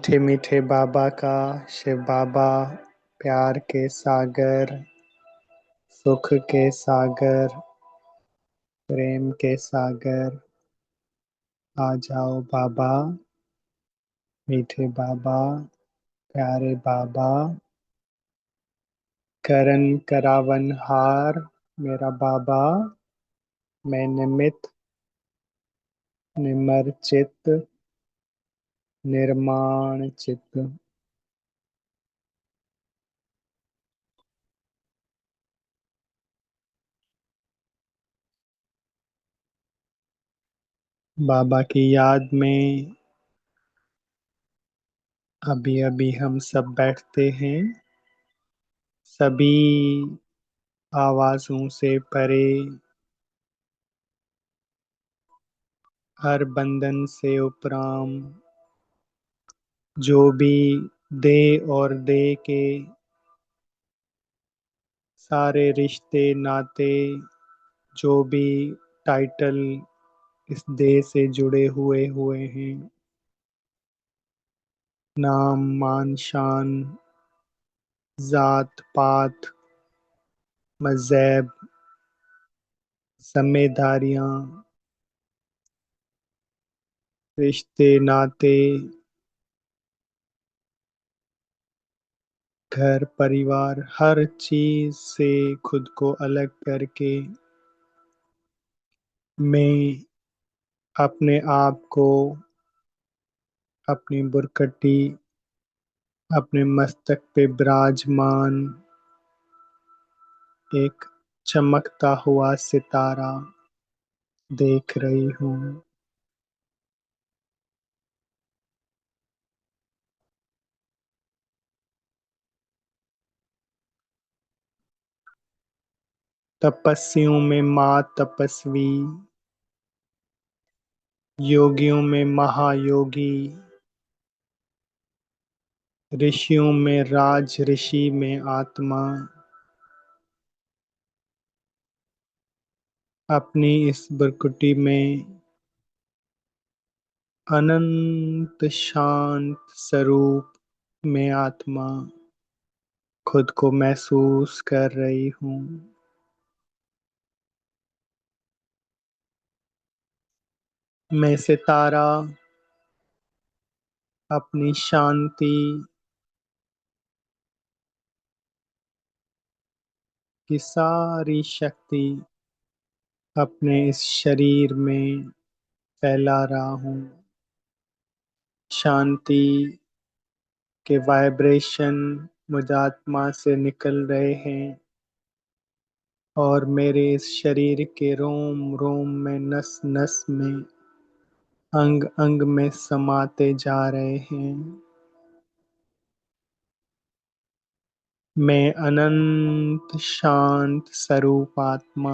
मीठे मीठे बाबा का शिव बाबा प्यार के सागर, सुख के सागर, प्रेम के सागर। आ जाओ बाबा, मीठे बाबा, प्यारे बाबा, करन करावन हार मेरा बाबा। मैं निमित निमर चित निर्माण चित। बाबा की याद में अभी अभी हम सब बैठते हैं, सभी आवाजों से परे, हर बंधन से उपराम, जो भी दे और दे के सारे रिश्ते नाते, जो भी टाइटल इस देह से जुड़े हुए हुए हैं, नाम मान शान, जात पात, मजहब, जिम्मेदारियां, रिश्ते नाते, घर परिवार, हर चीज से खुद को अलग करके मैं अपने आप को अपनी बुरकटी अपने मस्तक पे विराजमान एक चमकता हुआ सितारा देख रही हूँ। तपस्वियों में माँ तपस्वी, योगियों में महायोगी, ऋषियों में राज ऋषि में आत्मा, अपनी इस बुरकुटी में अनंत शांत स्वरूप में आत्मा खुद को महसूस कर रही हूँ। मैं सितारा अपनी शांति की सारी शक्ति अपने इस शरीर में फैला रहा हूँ। शांति के वाइब्रेशन मुझ आत्मा से निकल रहे हैं और मेरे इस शरीर के रोम रोम में, नस नस में, अंग अंग में समाते जा रहे हैं। मैं अनंत शांत स्वरूप आत्मा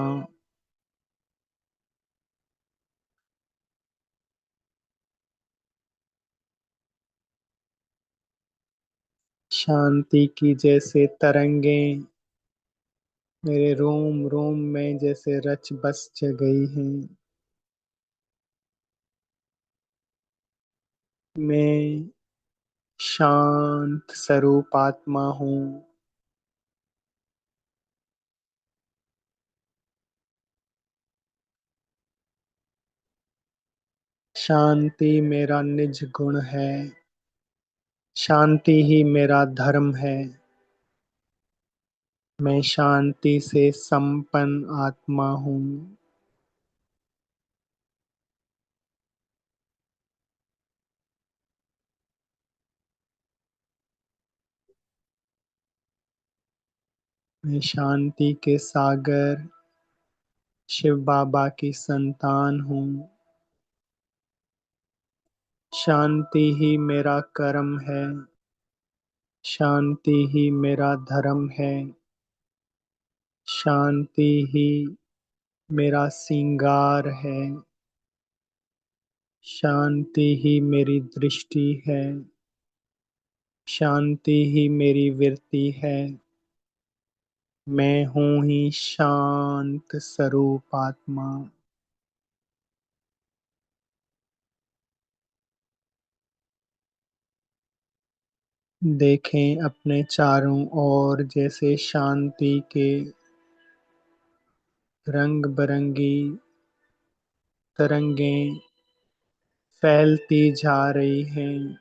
शांति की जैसे तरंगें मेरे रोम रोम में जैसे रच बस गई हैं। मैं शांत स्वरूप आत्मा हूँ। शांति मेरा निज गुण है। शांति ही मेरा धर्म है। मैं शांति से संपन्न आत्मा हूँ। मैं शांति के सागर शिव बाबा की संतान हूँ। शांति ही मेरा कर्म है। शांति ही मेरा धर्म है। शांति ही मेरा श्रृंगार है। शांति ही मेरी दृष्टि है। शांति ही मेरी वृत्ति है। मैं हूँ ही शांत स्वरूप आत्मा। देखें अपने चारों ओर जैसे शांति के रंग बरंगी तरंगें फैलती जा रही हैं।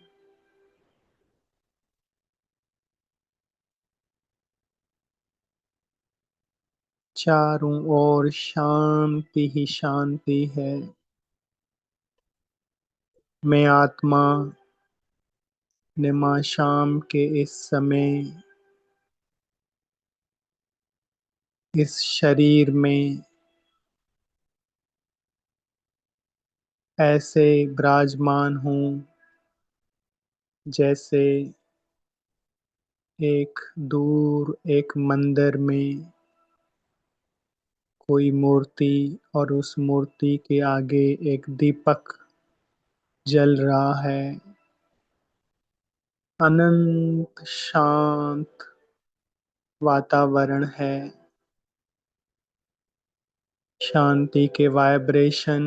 चारों ओर शांति ही शांति है। मैं आत्मा निमा शाम के इस समय इस शरीर में ऐसे विराजमान हूँ जैसे एक दूर एक मंदिर में कोई मूर्ति और उस मूर्ति के आगे एक दीपक जल रहा है। अनंत शांत वातावरण है। शांति के वाइब्रेशन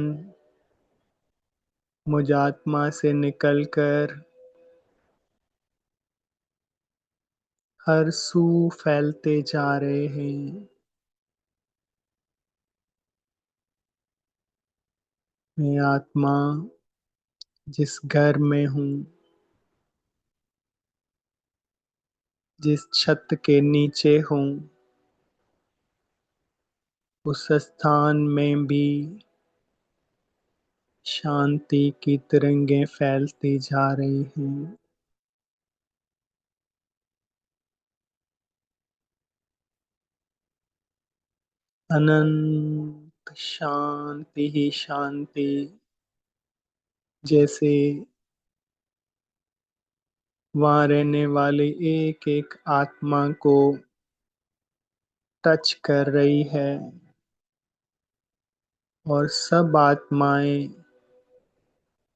मुझ आत्मा से निकलकर हर सू फैलते जा रहे हैं। मैं आत्मा जिस घर में हूँ, जिस छत के नीचे हूँ, उस स्थान में भी शांति की तरंगें फैलती जा रही हैं। अनंत शांति ही शांति, जैसे वहाँ रहने वाली एक एक आत्मा को टच कर रही है और सब आत्माएं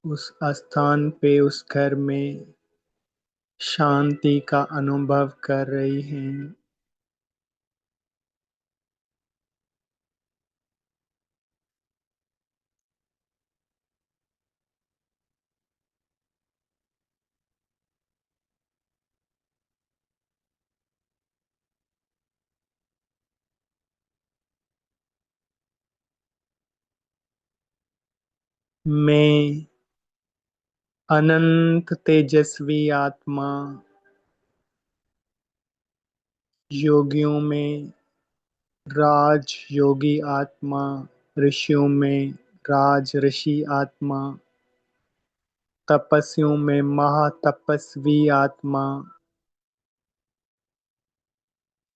उस स्थान पे उस घर में शांति का अनुभव कर रही हैं। मैं अनंत तेजस्वी आत्मा योगियों में राज योगी आत्मा, ऋषियों में राज ऋषि आत्मा, तपस्वियों में महातपस्वी आत्मा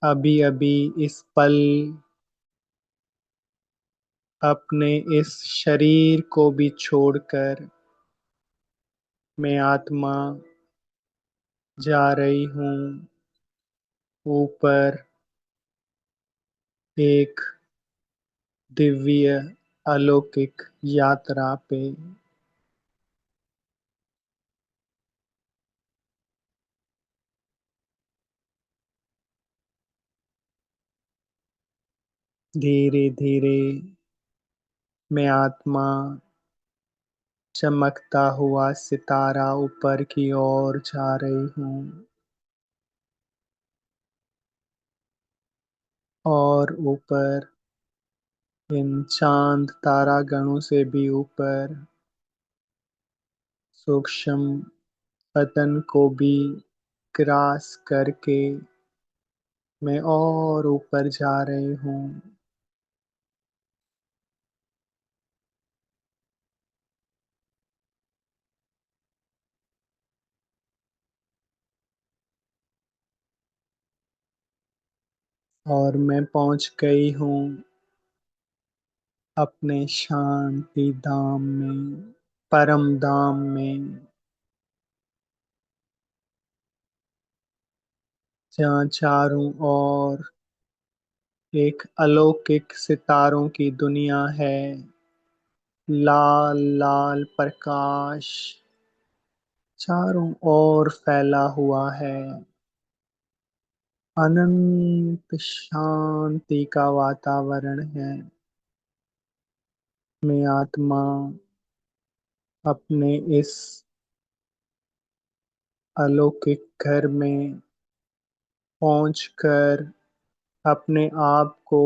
अभी अभी इस पल अपने इस शरीर को भी छोड़कर मैं आत्मा जा रही हूँ ऊपर एक दिव्य अलौकिक यात्रा पे। धीरे धीरे मैं आत्मा चमकता हुआ सितारा ऊपर की ओर जा रही हूँ और ऊपर इन चांद तारागणों से भी ऊपर सूक्ष्म पतन को भी क्रॉस करके मैं और ऊपर जा रही हूँ। और मैं पहुंच गई हूँ अपने शांति धाम में, परम धाम में, जहाँ चारों ओर एक अलौकिक सितारों की दुनिया है। लाल लाल प्रकाश चारों ओर फैला हुआ है। अनंत शांति का वातावरण है। मैं आत्मा अपने इस अलौकिक घर में पहुंचकर अपने आप को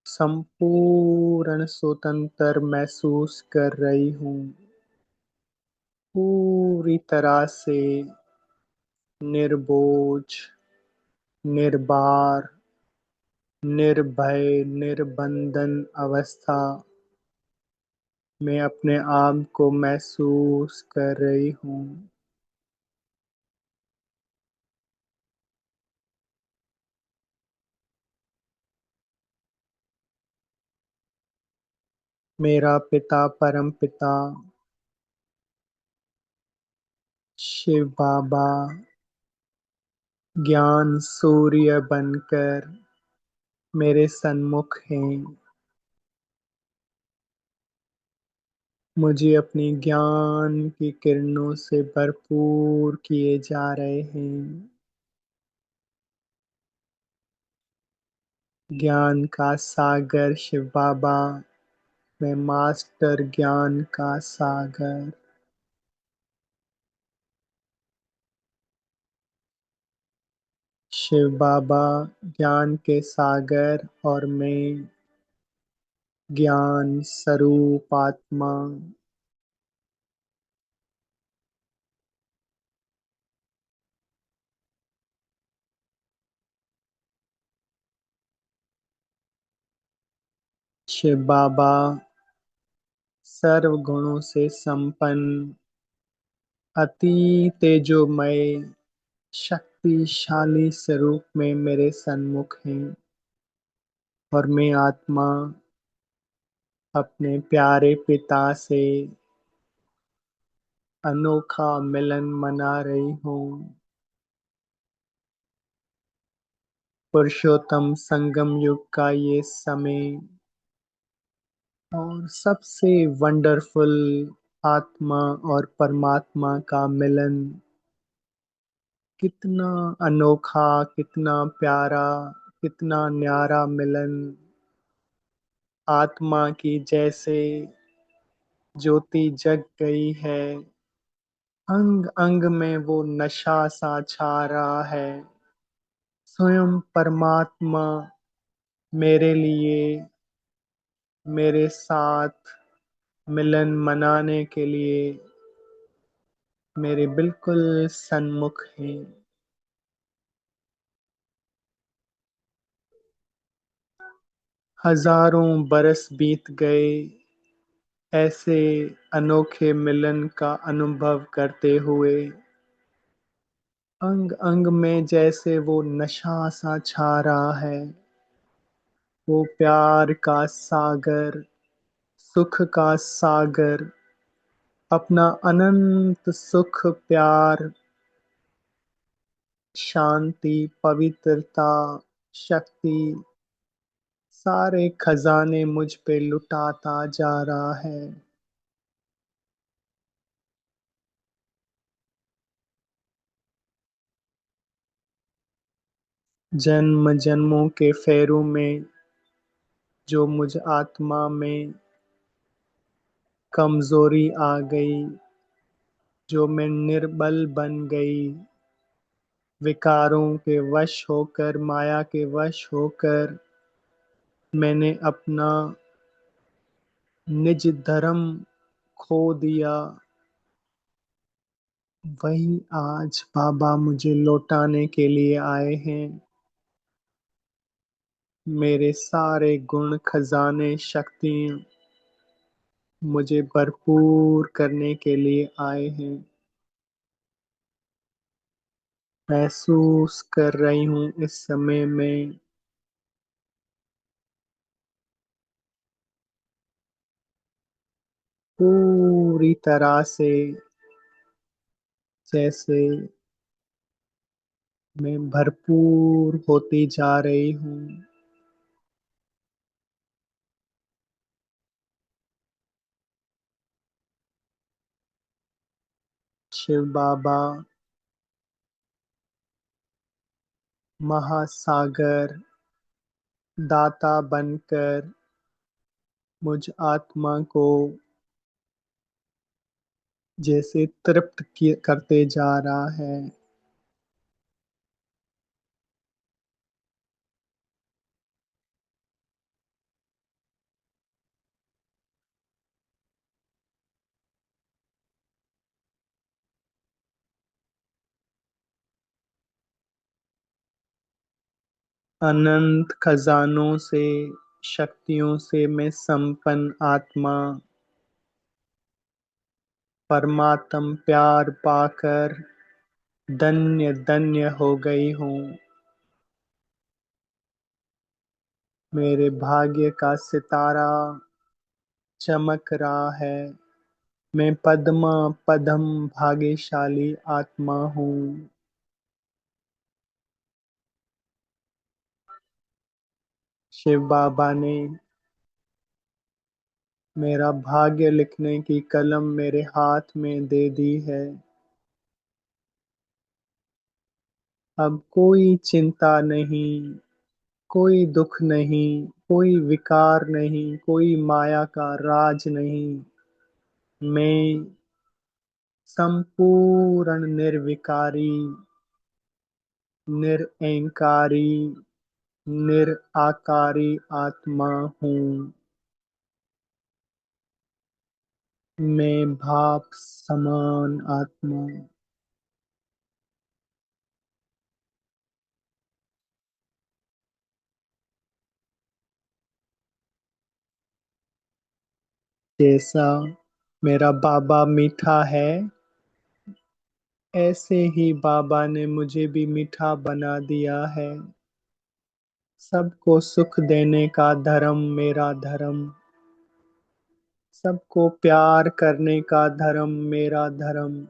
संपूर्ण स्वतंत्र महसूस कर रही हूँ। पूरी तरह से निर्बोझ, निर्भर, निर्भय, निर्बंधन अवस्था में अपने आप को महसूस कर रही हूँ। मेरा पिता परम पिता शिव बाबा ज्ञान सूर्य बनकर मेरे सन्मुख हैं। मुझे अपनी ज्ञान की किरणों से भरपूर किए जा रहे हैं। ज्ञान का सागर शिव बाबा, मैं मास्टर ज्ञान का सागर। शिव बाबा ज्ञान के सागर और मैं ज्ञान स्वरूप आत्मा। शिव बाबा सर्व गुणों से संपन्न, अति तेजोमय, शक्तिशाली स्वरूप में मेरे सन्मुख हैं और मैं आत्मा अपने प्यारे पिता से अनोखा मिलन मना रही हूँ। पुरुषोत्तम संगम युग का ये समय और सबसे वंडरफुल आत्मा और परमात्मा का मिलन, कितना अनोखा, कितना प्यारा, कितना न्यारा मिलन। आत्मा की जैसे ज्योति जग गई है, अंग अंग में वो नशा सा छा रहा है। स्वयं परमात्मा मेरे लिए, मेरे साथ मिलन मनाने के लिए मेरे बिल्कुल सन्मुख हैं। हजारों बरस बीत गए ऐसे अनोखे मिलन का अनुभव करते हुए। अंग अंग में जैसे वो नशा सा छा रहा है, वो प्यार का सागर, सुख का सागर, अपना अनंत सुख, प्यार, शांति, पवित्रता, शक्ति, सारे खजाने मुझ पे लुटाता जा रहा है। जन्म जन्मों के फेरों में जो मुझ आत्मा में कमजोरी आ गई, जो मैं निर्बल बन गई, विकारों के वश होकर, माया के वश होकर मैंने अपना निज धर्म खो दिया। वही आज बाबा मुझे लौटाने के लिए आए हैं। मेरे सारे गुण, खजाने, शक्ति मुझे भरपूर करने के लिए आए हैं। महसूस कर रही हूँ इस समय में पूरी तरह से जैसे मैं भरपूर होती जा रही हूँ। शिव बाबा महासागर दाता बनकर मुझ आत्मा को जैसे करते जा रहा है। अनंत खजानों से, शक्तियों से मैं संपन्न आत्मा, परमात्म प्यार पाकर धन्य धन्य हो गई हूँ। मेरे भाग्य का सितारा चमक रहा है। मैं पद्मा पद्म भाग्यशाली आत्मा हूँ। शिव बाबा ने मेरा भाग्य लिखने की कलम मेरे हाथ में दे दी है। अब कोई चिंता नहीं, कोई दुख नहीं, कोई विकार नहीं, कोई माया का राज नहीं। मैं संपूर्ण निर्विकारी, निरअहंकारी, निराकारी आत्मा हूँ। मैं भाप समान आत्मा। जैसा मेरा बाबा मीठा है, ऐसे ही बाबा ने मुझे भी मीठा बना दिया है। सबको सुख देने का धर्म मेरा धर्म, सबको प्यार करने का धर्म मेरा धर्म,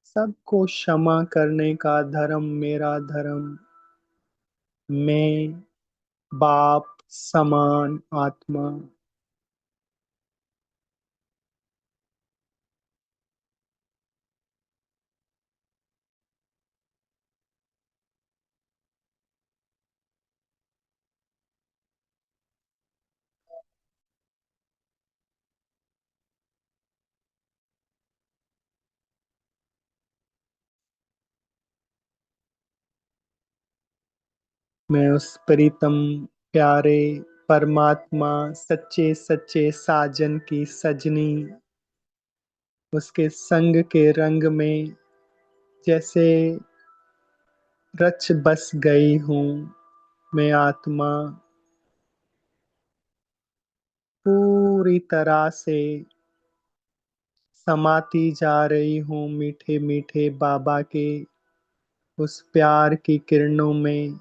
सबको क्षमा करने का धर्म मेरा धर्म। मैं बाप समान आत्मा। मैं उस प्रीतम प्यारे परमात्मा, सच्चे सच्चे साजन की सजनी, उसके संग के रंग में जैसे रच बस गई हूँ। मैं आत्मा पूरी तरह से समाती जा रही हूँ मीठे मीठे बाबा के उस प्यार की किरणों में।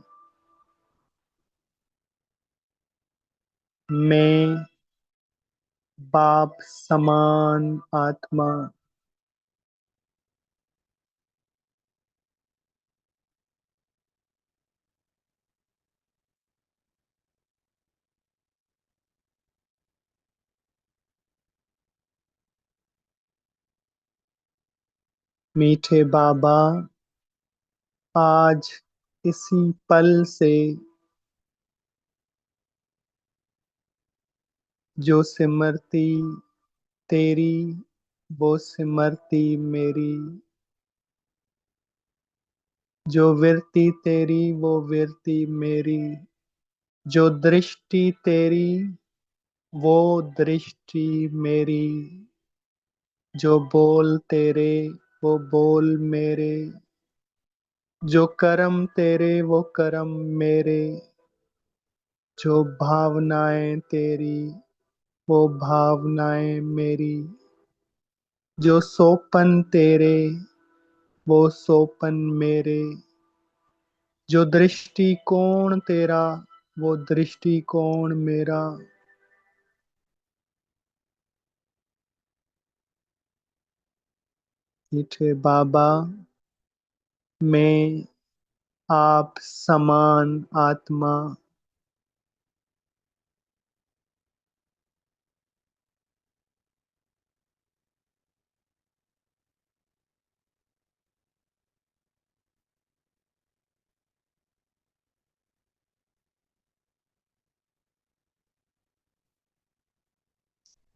मैं बाप समान आत्मा। मीठे बाबा, आज इसी पल से जो सिमरती तेरी, वो सिमरती मेरी। जो विरती तेरी, वो विरती मेरी। जो दृष्टि तेरी, वो दृष्टि मेरी। जो बोल तेरे, वो बोल मेरे। जो कर्म तेरे, वो कर्म मेरे। जो भावनाएं तेरी, वो भावनाएं मेरी। जो सोपन तेरे, वो सोपन मेरे। जो दृष्टिकोण तेरा, वो दृष्टिकोण मेरा। मीठे बाबा, मैं आप समान आत्मा,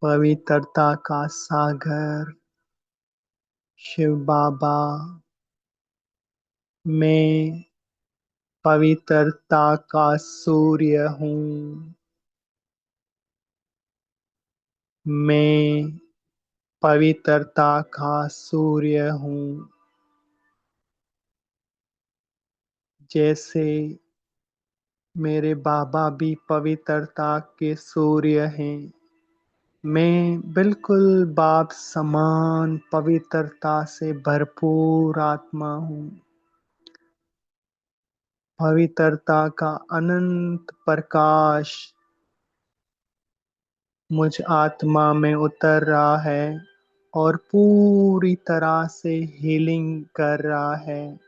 पवित्रता का सागर, शिव बाबा, मैं पवित्रता का सूर्य हूँ। मैं पवित्रता का सूर्य हूँ। जैसे मेरे बाबा भी पवित्रता के सूर्य हैं, मैं बिल्कुल बाप समान पवित्रता से भरपूर आत्मा हूँ। पवित्रता का अनंत प्रकाश मुझ आत्मा में उतर रहा है और पूरी तरह से हीलिंग कर रहा है।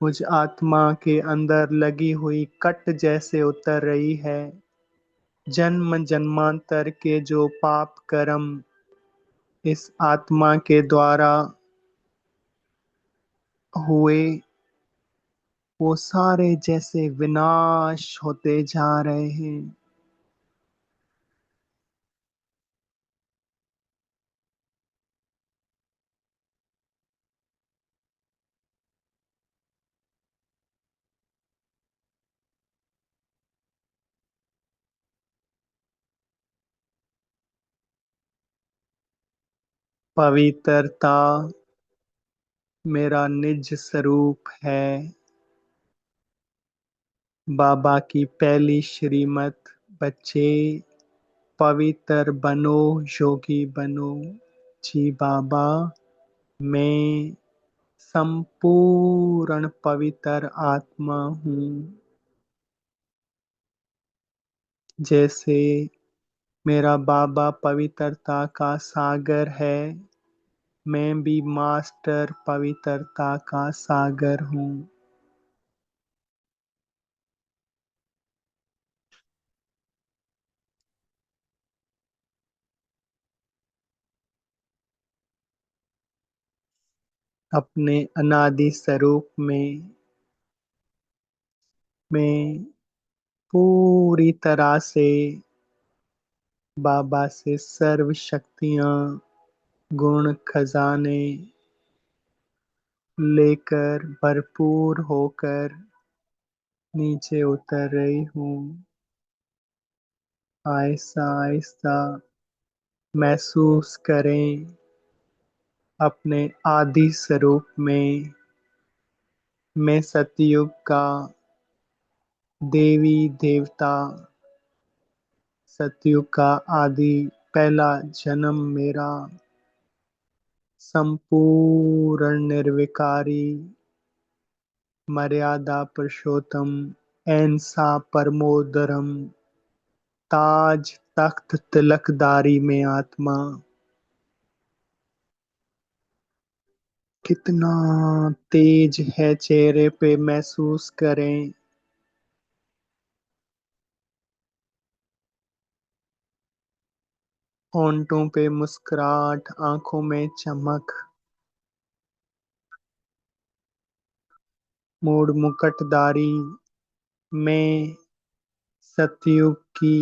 मुझ आत्मा के अंदर लगी हुई कट जैसे उतर रही है। जन्म जन्मांतर के जो पाप कर्म इस आत्मा के द्वारा हुए, वो सारे जैसे विनाश होते जा रहे हैं। पवित्रता मेरा निज स्वरूप है। बाबा की पहली श्रीमत, बच्चे पवित्र बनो, योगी बनो। जी बाबा, मैं संपूर्ण पवित्र आत्मा हूँ। जैसे मेरा बाबा पवित्रता का सागर है, मैं भी मास्टर पवित्रता का सागर हूँ। अपने अनादि स्वरूप में मैं पूरी तरह से बाबा से सर्व शक्तियाँ, गुण खजाने लेकर भरपूर होकर नीचे उतर रही हूँ। आहिस्ता आहिस्ता महसूस करें अपने आदि स्वरूप में। मैं सतयुग का देवी देवता, सतयुग का आदि पहला जन्म मेरा, संपूर्ण निर्विकारी मर्यादा पुरुषोत्तम ऐन्सा परमोदरम ताज तख्त तिलकदारी में आत्मा। कितना तेज है चेहरे पे, महसूस करें। होंठों पे मुस्कुराहट, आंखों में चमक, मूड मुकुटधारी। मैं सतयुग की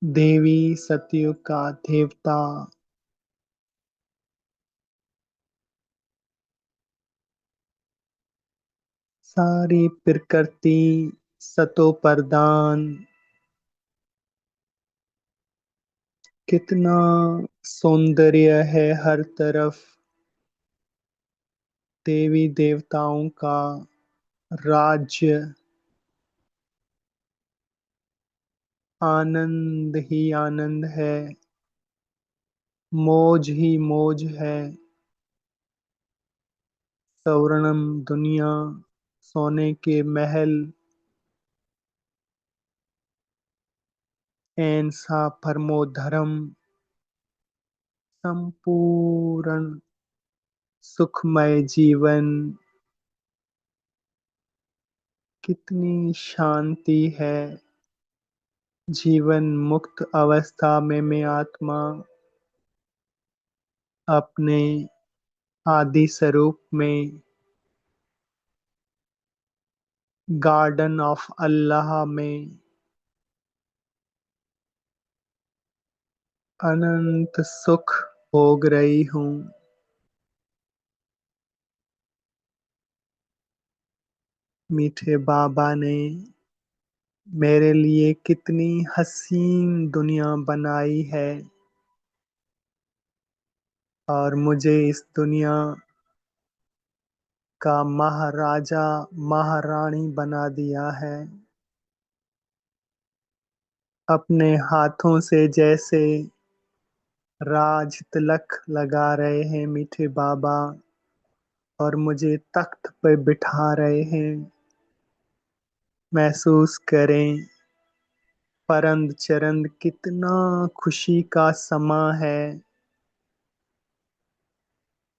देवी, सतयुग का देवता। सारी प्रकृति सतो प्रधान। कितना सौंदर्य है हर तरफ। देवी देवताओं का राज्य, आनंद ही आनंद है, मौज ही मौज है। स्वर्णम दुनिया, सोने के महल, ऐसा परमो धर्म, संपूर्ण सुखमय जीवन। कितनी शांति है। जीवन मुक्त अवस्था में मैं आत्मा अपने आदि स्वरूप में, गार्डन ऑफ अल्लाह में अनंत सुख भोग रही हूँ। मीठे बाबा ने मेरे लिए कितनी हसीन दुनिया बनाई है और मुझे इस दुनिया का महाराजा महारानी बना दिया है। अपने हाथों से जैसे राज तिलक लगा रहे हैं मीठे बाबा और मुझे तख्त पे बिठा रहे हैं। महसूस करें परंद चरंद कितना खुशी का समा है।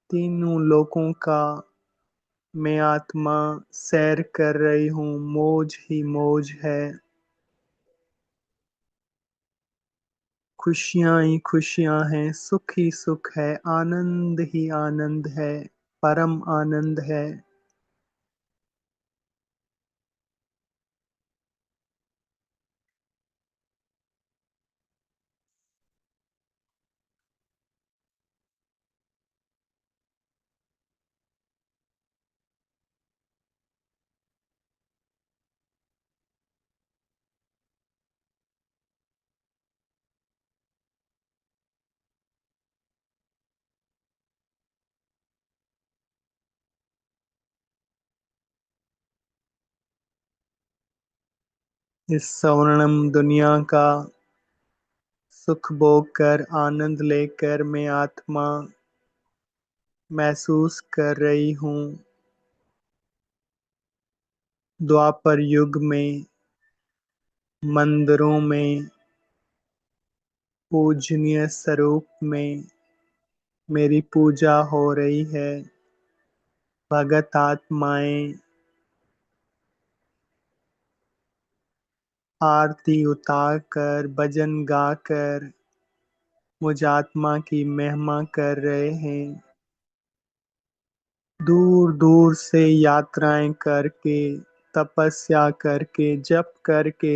तीनों लोगों का मैं आत्मा सैर कर रही हूँ, मौज ही मौज है। खुशियाँ ही खुशियाँ हैं, सुख ही सुख है, आनंद ही आनंद है, परम आनंद है। इस स्वर्णम दुनिया का सुख भोग कर आनंद लेकर मैं आत्मा महसूस कर रही हूँ द्वापर युग में मंदिरों में पूजनीय स्वरूप में मेरी पूजा हो रही है। भगत आत्माएं आरती उतार कर भजन गाकर मुझ आत्मा की महिमा कर रहे हैं। दूर दूर से यात्राएं करके तपस्या करके जप करके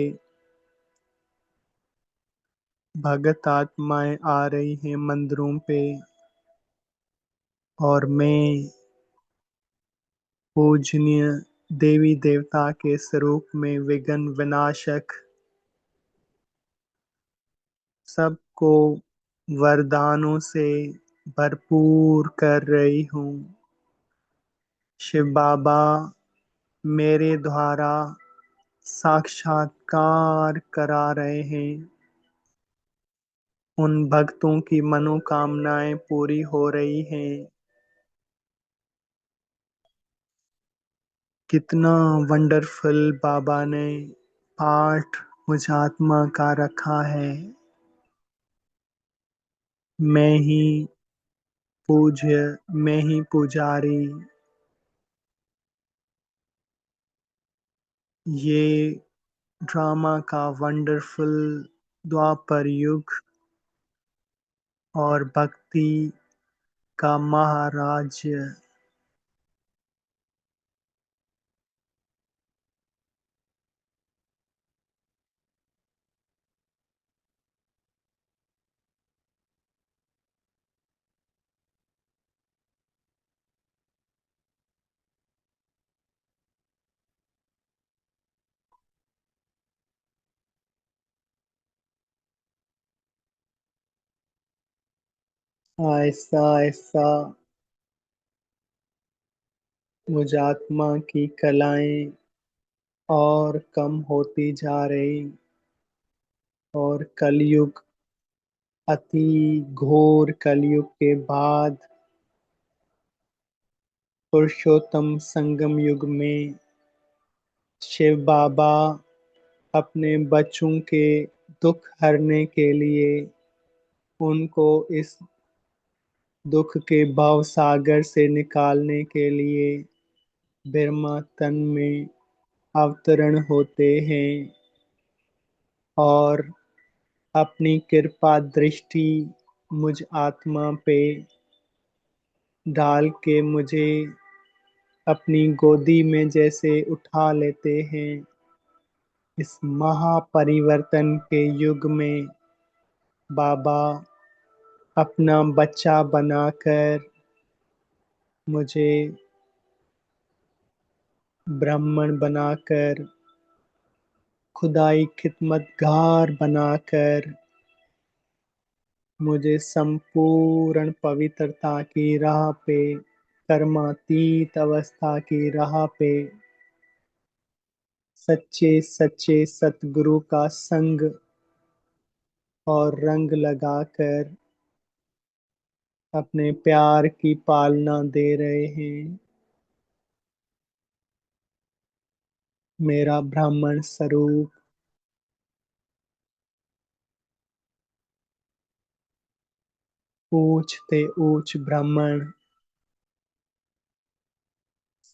भगत आत्माएं आ रही हैं मंदिरों पे और मैं पूजनीय देवी देवता के स्वरूप में विघ्न विनाशक सबको वरदानों से भरपूर कर रही हूँ। शिव बाबा मेरे द्वारा साक्षात्कार करा रहे हैं। उन भक्तों की मनोकामनाएं पूरी हो रही हैं। कितना वंडरफुल बाबा ने पाठ मुझ आत्मा का रखा है। मैं ही पूज्य, मैं ही पुजारी। ये ड्रामा का वंडरफुल द्वापर युग और भक्ति का महाराज्य। ऐसा ऐसा मुझ आत्मा की कलाएं और कम होती जा रही और कलयुग अति घोर कलयुग के बाद पुरुषोत्तम संगम युग में शिव बाबा अपने बच्चों के दुख हरने के लिए उनको इस दुख के भव सागर से निकालने के लिए ब्रह्मा तन में अवतरण होते हैं और अपनी कृपा दृष्टि मुझ आत्मा पे डाल के मुझे अपनी गोदी में जैसे उठा लेते हैं। इस महापरिवर्तन के युग में बाबा अपना बच्चा बनाकर मुझे ब्राह्मण बनाकर, खुदाई खिदमतगार बनाकर मुझे संपूर्ण पवित्रता की राह पे, कर्मातीत अवस्था की राह पे सच्चे सच्चे सतगुरु का संग और रंग लगाकर अपने प्यार की पालना दे रहे हैं। मेरा ब्राह्मण स्वरूप ऊंच ते ऊंच ब्राह्मण,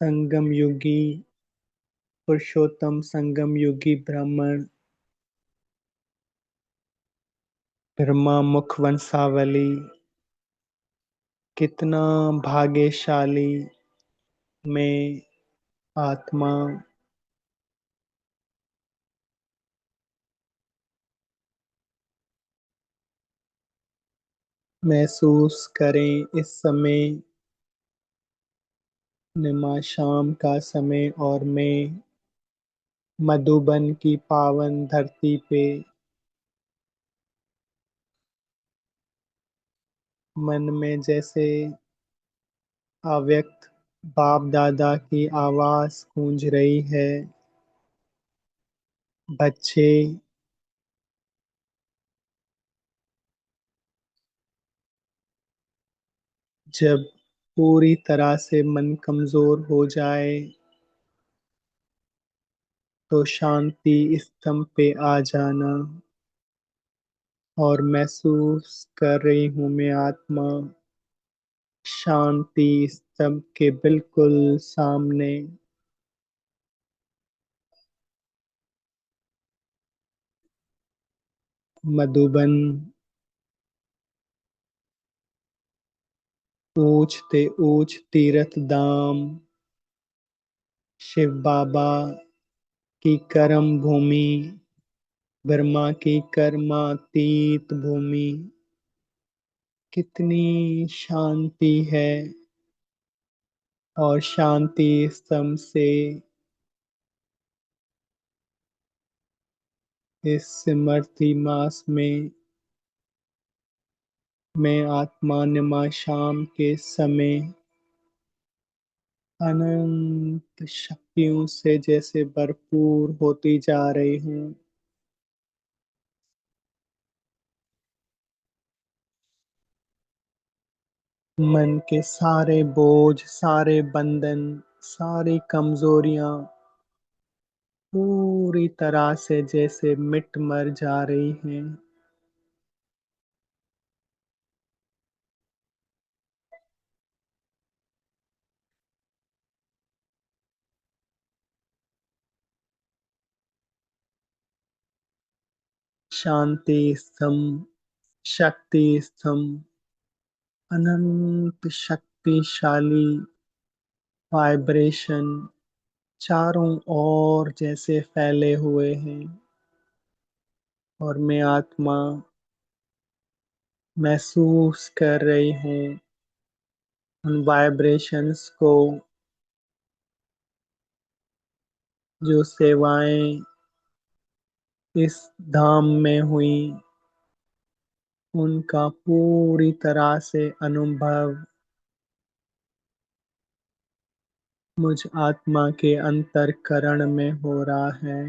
संगम युगी, पुरुषोत्तम संगम युगी ब्राह्मण, ब्रह्मा मुख वंशावली, कितना भाग्यशाली मैं आत्मा। महसूस करें इस समय निमाशाम का समय, और मैं मधुबन की पावन धरती पे मन में जैसे अव्यक्त बाप दादा की आवाज गूंज रही है। बच्चे जब पूरी तरह से मन कमजोर हो जाए तो शांति स्तंभ पे आ जाना, और महसूस कर रही हूँ मैं आत्मा शांति स्तंभ के बिल्कुल सामने। मधुबन, ऊंच ते ऊंच तीर्थ धाम, शिव बाबा की कर्म भूमि, ब्रह्मा की कर्मातीत भूमि, कितनी शांति है। और शांति स्तंभ से इस सिमरती मास में मैं आत्मा निमा शाम के समय अनंत शक्तियों से जैसे भरपूर होती जा रही हूँ। मन के सारे बोझ, सारे बंधन, सारी कमजोरियां पूरी तरह से जैसे मिट मर जा रही हैं। शांति स्तंभ, शक्ति स्तंभ, अनंत शक्तिशाली वाइब्रेशन चारों ओर जैसे फैले हुए हैं, और मैं आत्मा महसूस कर रही हूँ उन वाइब्रेशंस को। जो सेवाएं इस धाम में हुई उनका पूरी तरह से अनुभव मुझ आत्मा के अंतरकरण में हो रहा है।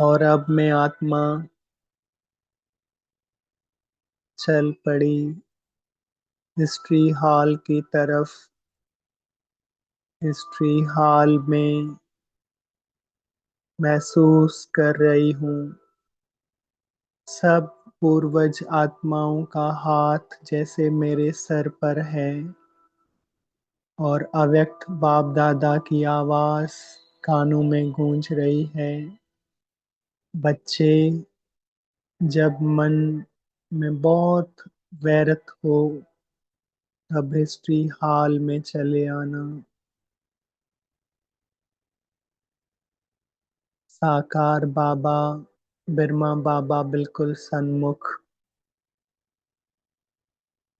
और अब मैं आत्मा चल पड़ी हिस्ट्री हॉल की तरफ। हिस्ट्री हॉल में महसूस कर रही हूँ सब पूर्वज आत्माओं का हाथ जैसे मेरे सर पर है, और अव्यक्त बाप दादा की आवाज कानों में गूंज रही है। बच्चे जब मन में बहुत वैरत हो, अब हिस्ट्री हाल में चले आना। साकार बाबा, बिरमा बाबा बिल्कुल सन्मुख।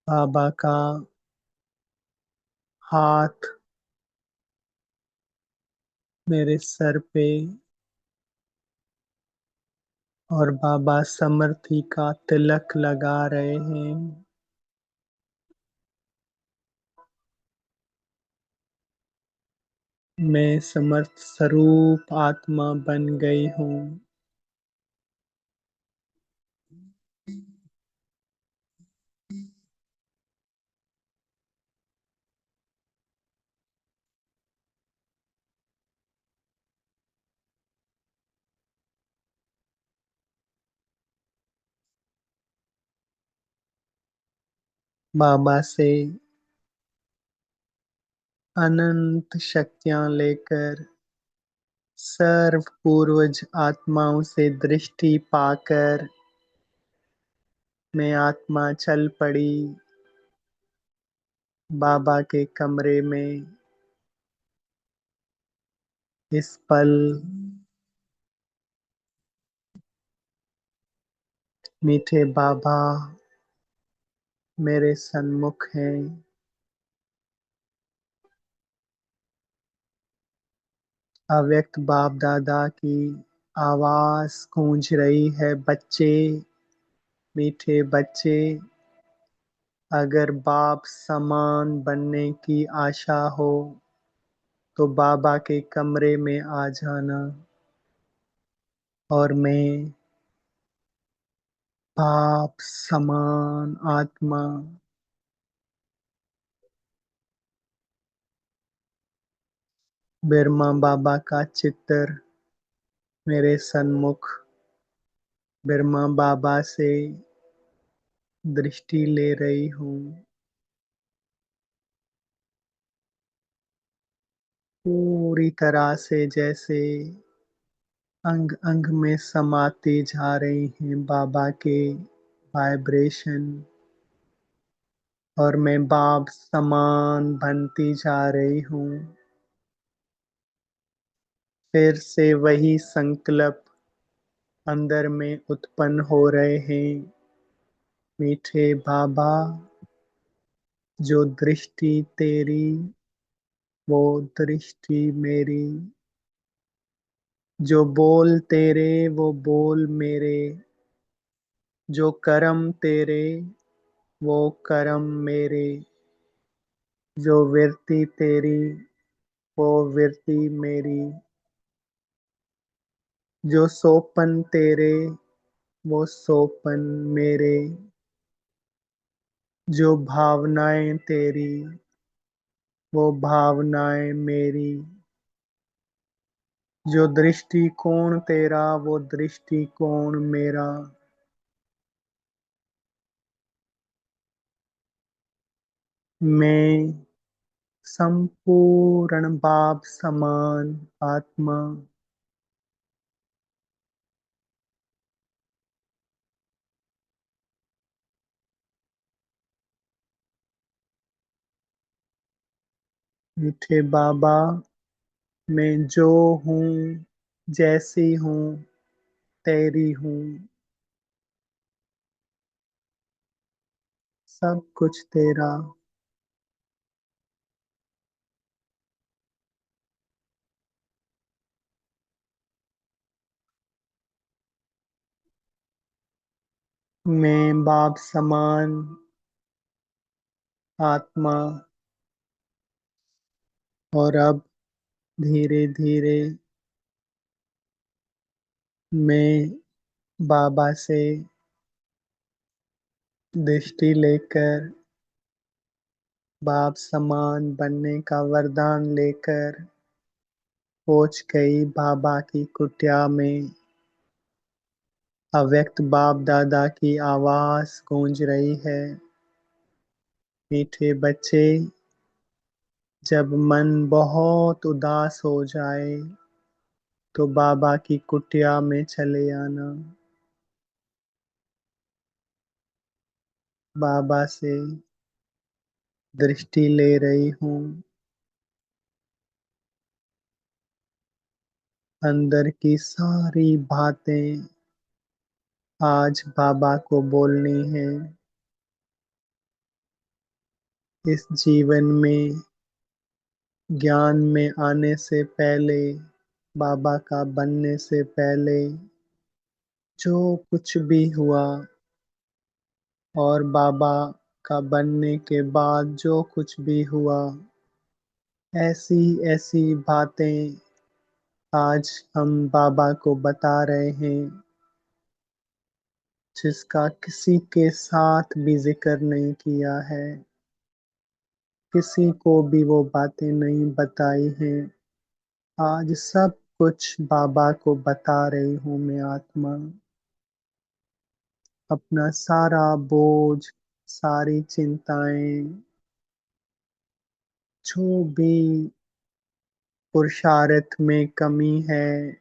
बाबा का हाथ मेरे सर पे और बाबा समर्थी का तिलक लगा रहे हैं। मैं समर्थ स्वरूप आत्मा बन गई हूँ। बाबा से अनंत शक्तियां लेकर सर्व पूर्वज आत्माओं से दृष्टि पाकर मैं आत्मा चल पड़ी बाबा के कमरे में। इस पल मीठे बाबा मेरे सन्मुख हैं। अव्यक्त बाप दादा की आवाज गूंज रही है, बच्चे, मीठे बच्चे, अगर बाप समान बनने की आशा हो तो बाबा के कमरे में आ जाना। और मैं बाप समान आत्मा बिरमा बाबा का चित्र मेरे सन्मुख, बिरमा बाबा से दृष्टि ले रही हूँ। पूरी तरह से जैसे अंग अंग में समाती जा रही हैं बाबा के वाइब्रेशन, और मैं बाप समान बनती जा रही हूँ। फिर से वही संकल्प अंदर में उत्पन्न हो रहे हैं, मीठे बाबा, जो दृष्टि तेरी वो दृष्टि मेरी, जो बोल तेरे वो बोल मेरे, जो कर्म तेरे वो कर्म मेरे, जो वृत्ति तेरी वो वृत्ति मेरी, जो सोपन तेरे वो सोपन मेरे, जो भावनाएं तेरी वो भावनाएं मेरी, जो दृष्टिकोण तेरा वो दृष्टिकोण मेरा। मैं संपूर्ण बाप समान आत्मा, मीठे बाबा, मैं जो हूँ, जैसी हूँ, तेरी हूँ, सब कुछ तेरा। मैं बाप समान आत्मा, और अब धीरे धीरे मैं बाबा से दृष्टि लेकर बाप समान बनने का वरदान लेकर पहुंच गई बाबा की कुटिया में। अव्यक्त बाप दादा की आवाज गूंज रही है, मीठे बच्चे, जब मन बहुत उदास हो जाए तो बाबा की कुटिया में चले आना। बाबा से दृष्टि ले रही हूँ। अंदर की सारी बातें आज बाबा को बोलनी है। इस जीवन में ज्ञान में आने से पहले, बाबा का बनने से पहले जो कुछ भी हुआ, और बाबा का बनने के बाद जो कुछ भी हुआ, ऐसी ऐसी बातें आज हम बाबा को बता रहे हैं, जिसका किसी के साथ भी जिक्र नहीं किया है, किसी को भी वो बातें नहीं बताई हैं। आज सब कुछ बाबा को बता रही हूँ मैं आत्मा। अपना सारा बोझ, सारी चिंताएं, जो भी पुरुषार्थ में कमी है,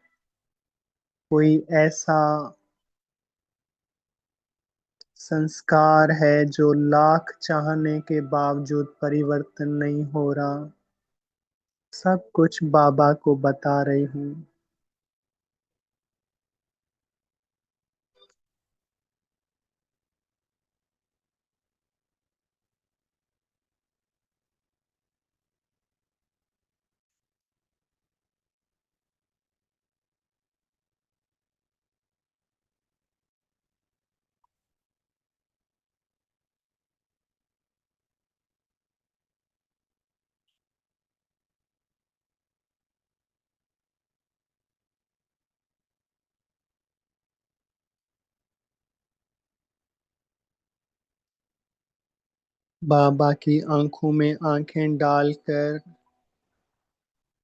कोई ऐसा संस्कार है जो लाख चाहने के बावजूद परिवर्तन नहीं हो रहा, सब कुछ बाबा को बता रही हूँ। बाबा की आंखों में आंखें डालकर,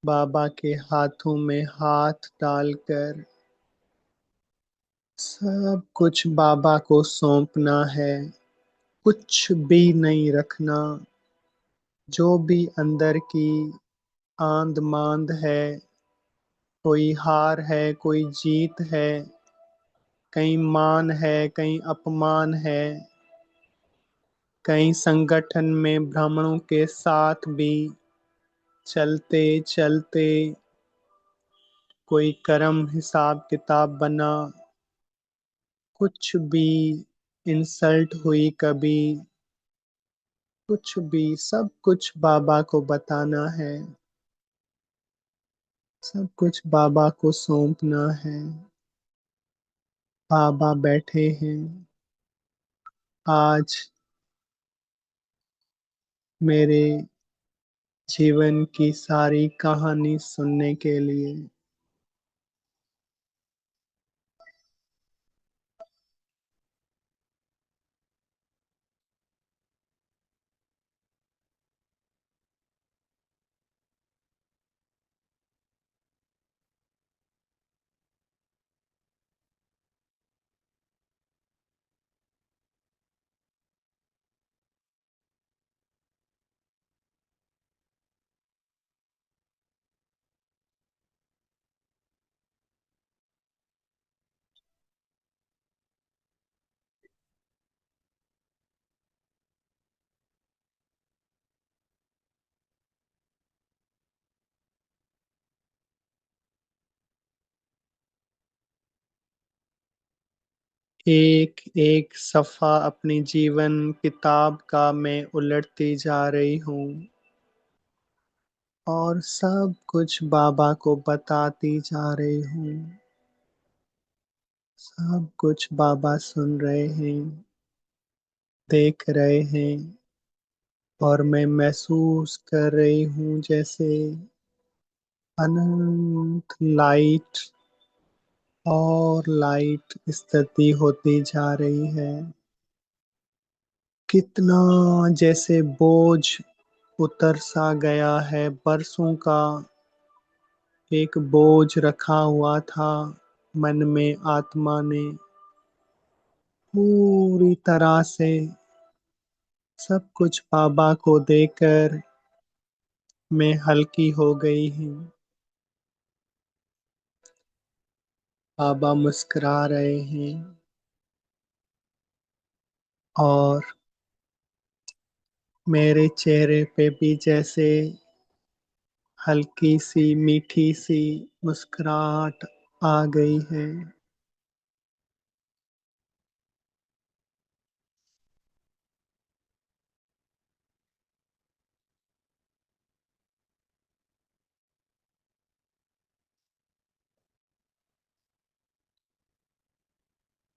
बाबा के हाथों में हाथ डालकर सब कुछ बाबा को सौंपना है। कुछ भी नहीं रखना। जो भी अंदर की आंद मांद है, कोई हार है, कोई जीत है, कहीं मान है, कहीं अपमान है, कहीं संगठन में ब्राह्मणों के साथ भी चलते चलते कोई कर्म हिसाब किताब बना, कुछ भी इंसल्ट हुई कभी, कुछ भी, सब कुछ बाबा को बताना है, सब कुछ बाबा को सौंपना है। बाबा बैठे हैं आज मेरे जीवन की सारी कहानी सुनने के लिए। एक एक सफ़ा अपनी जीवन किताब का मैं उलटती जा रही हूँ, और सब कुछ बाबा को बताती जा रही हूँ। सब कुछ बाबा सुन रहे हैं, देख रहे हैं, और मैं महसूस कर रही हूँ जैसे अनंत लाइट और लाइट स्थिति होती जा रही है। कितना जैसे बोझ उतर सा गया है, बरसों का एक बोझ रखा हुआ था मन में, आत्मा ने पूरी तरह से सब कुछ बाबा को देकर मैं हल्की हो गई हूँ। बाबा मुस्कुरा रहे हैं, और मेरे चेहरे पे भी जैसे हल्की सी मीठी सी मुस्कुराहट आ गई है।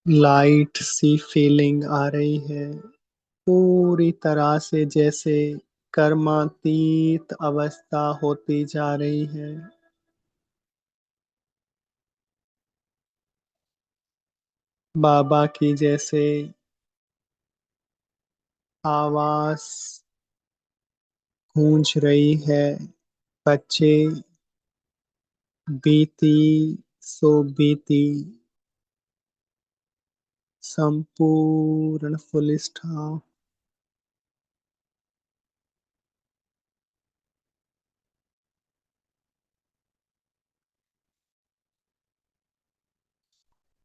लाइट सी फीलिंग आ रही है, पूरी तरह से जैसे कर्मातीत अवस्था होती जा रही है। बाबा की जैसे आवाज गूंज रही है। बच्चे बीती सो बीती, संपूर्ण फुल स्टॉप।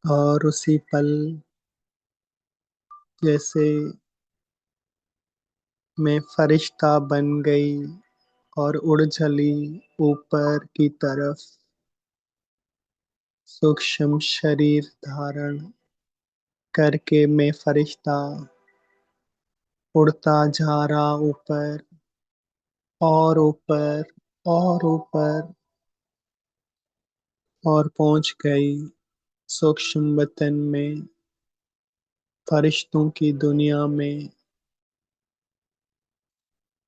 और उसी पल जैसे मैं फरिश्ता बन गई और उड़ चली ऊपर की तरफ, सूक्ष्म शरीर धारण करके मैं फरिश्ता उड़ता जा रहा ऊपर और ऊपर और ऊपर, और पहुंच गई सूक्ष्म वतन में, फरिश्तों की दुनिया में।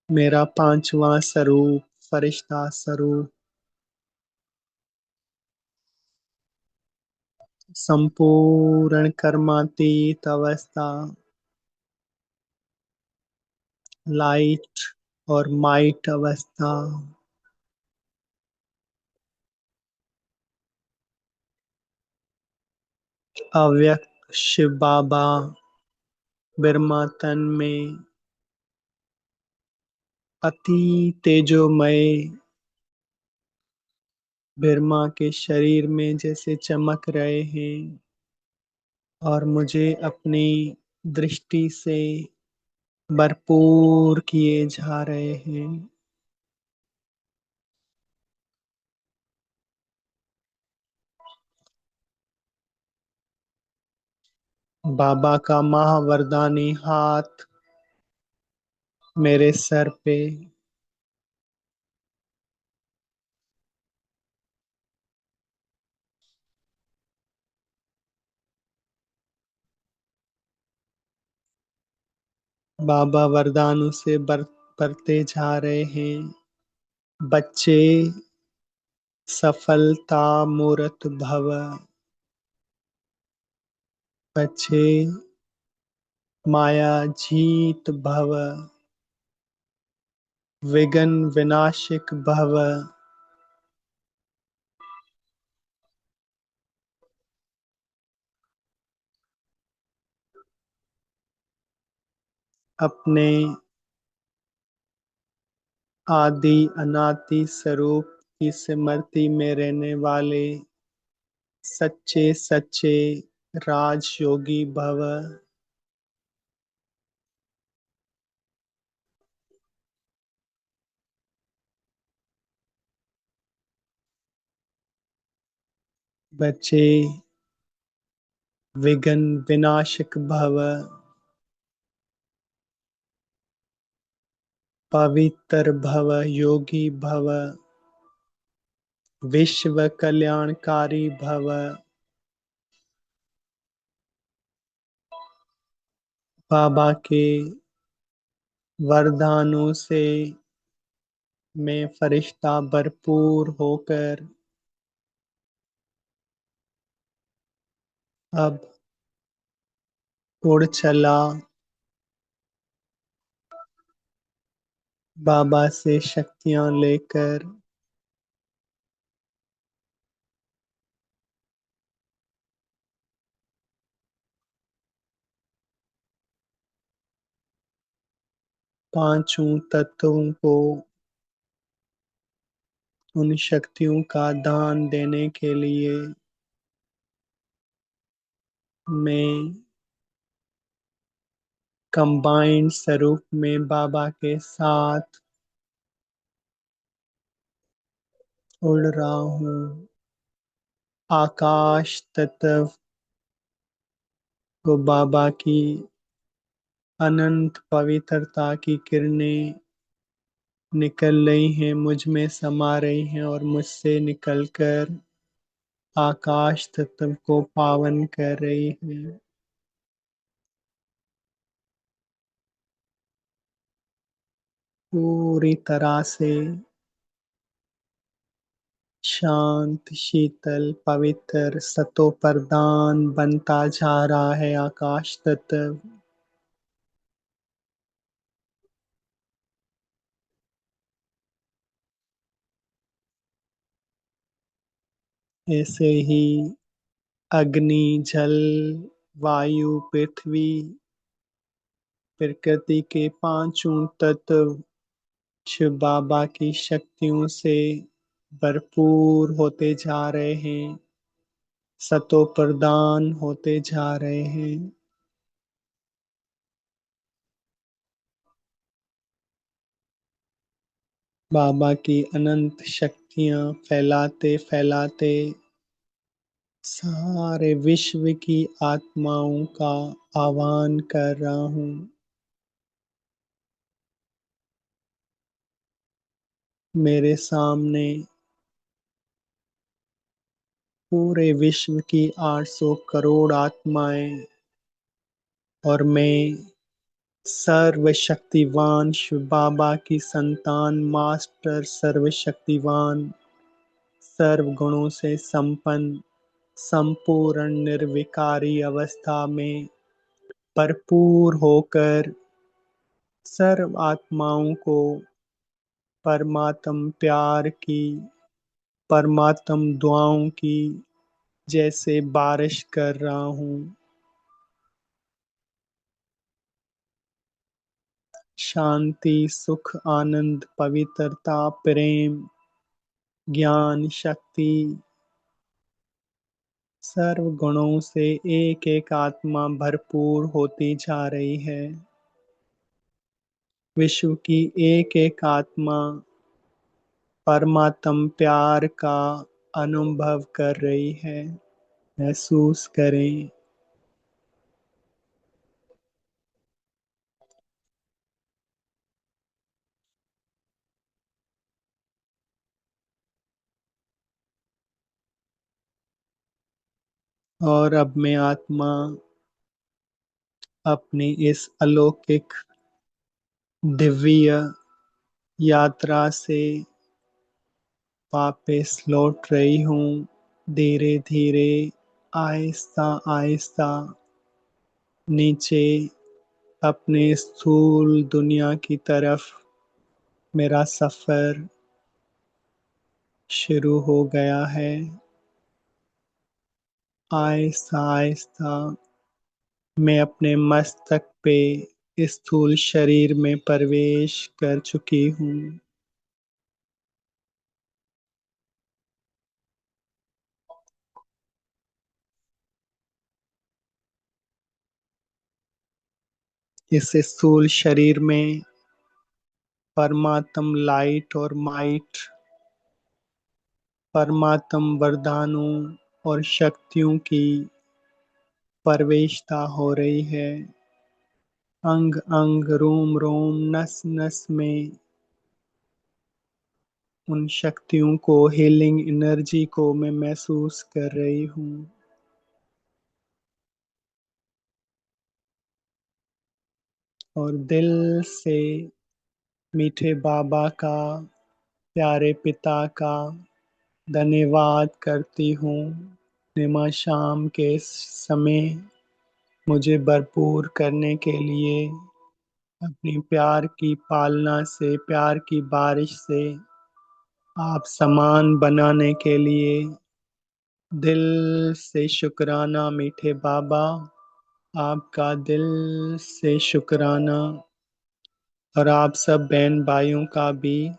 मेरा पांचवा स्वरूप, फरिश्ता स्वरूप, संपूर्ण कर्मातीत अवस्था, लाइट और माइट अवस्था। अव्यक्त शिव बाबा ब्रह्मा तन में अति तेजोमय ब्रह्मा के शरीर में जैसे चमक रहे हैं और मुझे अपनी दृष्टि से भरपूर किए जा रहे हैं। बाबा का महावरदानी हाथ मेरे सर पे, बाबा वरदानों से बरते जा रहे हैं। बच्चे सफलता मूर्त भव, बच्चे माया जीत भव, विघ्न विनाशिक भव। अपने आदि अनादि स्वरूप की स्मृति में रहने वाले सच्चे सच्चे राजयोगी भव। बच्चे विघ्न विनाशक भव, पवित्र भव, योगी भव, विश्व कल्याणकारी भव। बाबा के वरदानों से मैं फरिश्ता भरपूर होकर अब उड़ चला, बाबा से शक्तियां लेकर। पांचों तत्वों को उन शक्तियों का दान देने के लिए मैं कंबाइंड स्वरूप में बाबा के साथ उड़ रहा हूँ। आकाश तत्व को बाबा की अनंत पवित्रता की किरणें निकल रही हैं, मुझ में समा रही हैं और मुझसे निकलकर आकाश तत्व को पावन कर रही हैं। पूरी तरह से शांत, शीतल, पवित्र, सतो प्रधान बनता जा रहा है आकाश तत्व। ऐसे ही अग्नि, जल, वायु, पृथ्वी, प्रकृति के पांचों तत्व शिव बाबा की शक्तियों से भरपूर होते जा रहे हैं, सतो प्रदान होते जा रहे हैं। बाबा की अनंत शक्तियां फैलाते फैलाते सारे विश्व की आत्माओं का आह्वान कर रहा हूँ। मेरे सामने पूरे विश्व की 800 करोड़ आत्माएं और मैं सर्वशक्तिवान शिव बाबा की संतान, मास्टर सर्वशक्तिवान, सर्व गुणों से संपन्न, संपूर्ण निर्विकारी अवस्था में भरपूर होकर सर्व आत्माओं को परमात्म प्यार की, परमात्म दुआओं की जैसे बारिश कर रहा हूँ। शांति, सुख, आनंद, पवित्रता, प्रेम, ज्ञान, शक्ति, सर्व गुणों से एक एक आत्मा भरपूर होती जा रही है। विश्व की एक एक आत्मा परमात्म प्यार का अनुभव कर रही है। महसूस करें। और अब मैं आत्मा अपनी इस अलौकिक दिव्य यात्रा से वापस लौट रही हूँ। धीरे धीरे, आहिस्ता आहिस्ता नीचे अपने स्थूल दुनिया की तरफ मेरा सफर शुरू हो गया है। आहिस्ता आहिस्ता मैं अपने मस्तक पे स्थूल शरीर में प्रवेश कर चुकी हूँ। इस स्थूल शरीर में परमात्म लाइट और माइट, परमात्म वरदानों और शक्तियों की प्रवेशता हो रही है। अंग अंग, रोम रोम, नस नस में उन शक्तियों को, हीलिंग एनर्जी को मैं महसूस कर रही हूँ। और दिल से मीठे बाबा का, प्यारे पिता का धन्यवाद करती हूँ। निमा शाम के समय मुझे भरपूर करने के लिए, अपनी प्यार की पालना से, प्यार की बारिश से आप समान बनाने के लिए दिल से शुक्राना मीठे बाबा। आपका दिल से शुक्राना। और आप सब बहन भाइयों का भी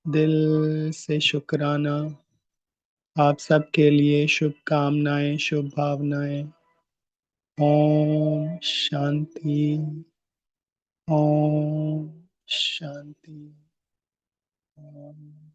दिल से शुक्राना। आप सबके लिए शुभकामनाएं, शुभ भावनाएं। ओम शांति। ओम शांति। ओम।